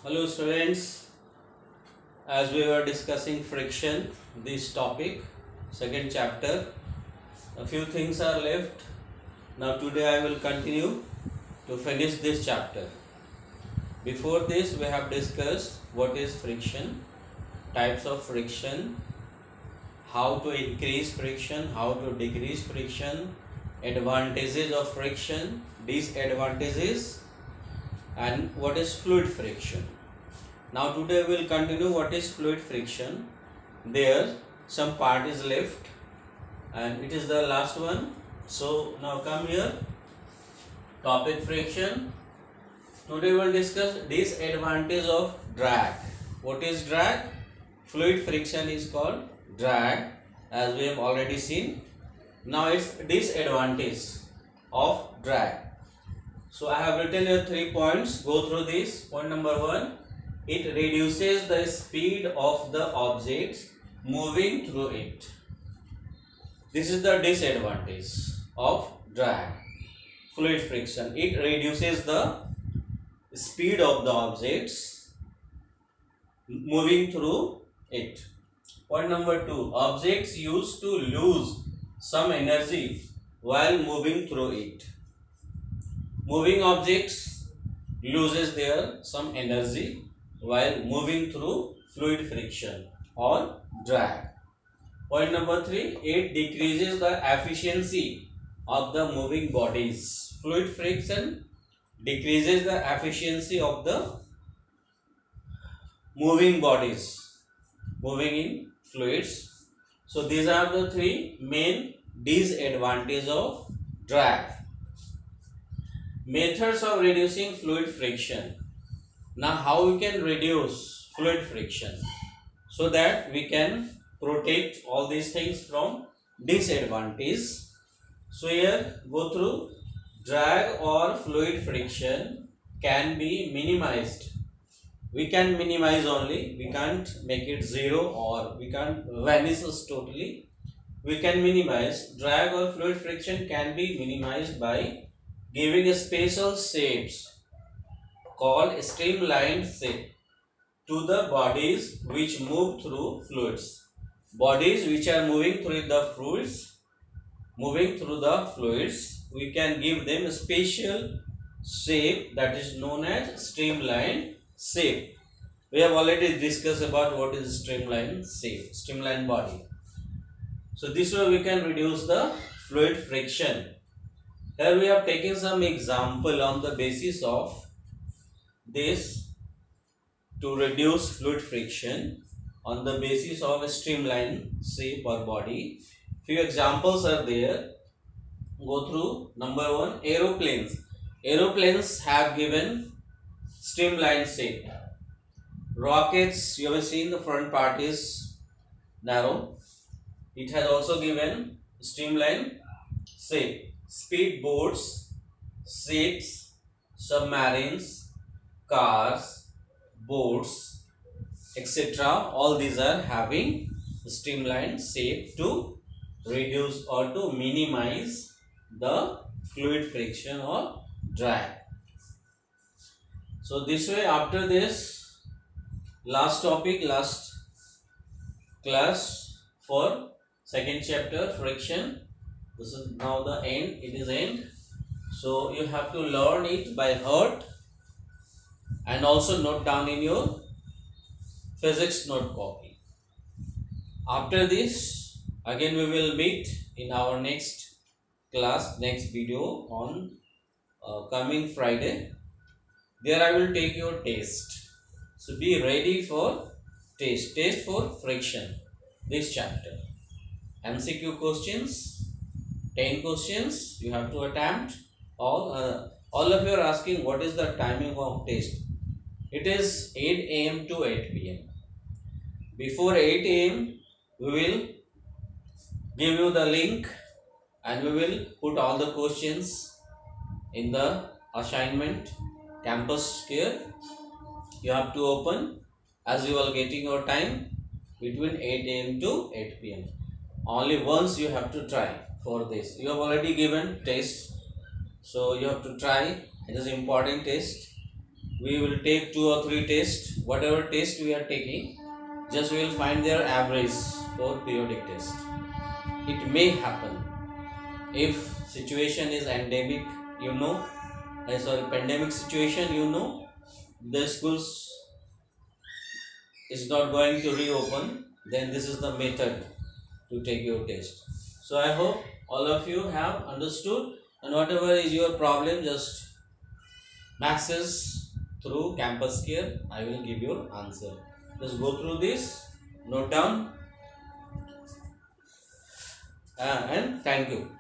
Hello students, as we were discussing friction, this topic, second chapter, a few things are left. Now today I will continue to finish this chapter. Before this we have discussed what is friction, types of friction, how to increase friction, how to decrease friction, advantages of friction, disadvantages, and what is fluid friction. Now today we will continue what is fluid friction. There some part is left and it is the last one. So now come here, topic friction. Today we will discuss disadvantage of drag. What is drag? Fluid friction is called drag, as we have already seen. Now its disadvantage of drag. So I have written here 3 points. Go through this. Point number 1. It reduces the speed of the objects moving through it. This is the disadvantage of drag, fluid friction. It reduces the speed of the objects moving through it. Point number 2. Objects used to lose some energy while moving through it. Moving objects loses their some energy while moving through fluid friction or drag. Point number 3, it decreases the efficiency of the moving bodies. Fluid friction decreases the efficiency of the moving bodies, moving in fluids. So these are the 3 main disadvantages of drag. Methods of reducing fluid friction. Now how we can reduce fluid friction so that we can protect all these things from disadvantage. So here go through. Drag or fluid friction can be minimized. We can minimize only, we can't make it 0 or we can't vanish totally. We can minimize. Drag or fluid friction can be minimized by giving a special shapes called streamlined shape to the bodies which move through fluids. Bodies which are moving through the fluids, we can give them a special shape that is known as streamlined shape. We have already discussed about what is streamlined shape, streamlined body. So this way we can reduce the fluid friction. Here we have taken some example on the basis of this to reduce fluid friction on the basis of a streamlined shape or body. Few examples are there. Go through. Number 1, aeroplanes. Aeroplanes have given streamlined shape. Rockets, you have seen the front part is narrow. It has also given streamlined shape. Speedboats, ships, submarines, cars, boats, etc. All these are having streamlined shape to reduce or to minimize the fluid friction or drag. So this way, after this last topic, last class for second chapter, friction. This is now the end, it is end. So you have to learn it by heart and also note down in your physics note copy. After this, again we will meet in our next class, next video on coming Friday. There I will take your test. So be ready for test for friction, this chapter. MCQ questions, 10 questions you have to attempt. All of you are asking what is the timing of test. It is 8 AM to 8 PM. Before 8 AM we will give you the link and we will put all the questions in the assignment campus here. You have to open as you are getting your time between 8 AM to 8 PM. Only once you have to try for this. You have already given test, so you have to try. It is important test. we will take 2 or 3 tests. Whatever test we are taking, just we will find their average for periodic test. It may happen if situation is endemic, pandemic situation, the schools is not going to reopen, then this is the method to take your test. So I hope all of you have understood, and whatever is your problem, just message through Campus Care. I will give your answer. Just go through this, note down, and thank you.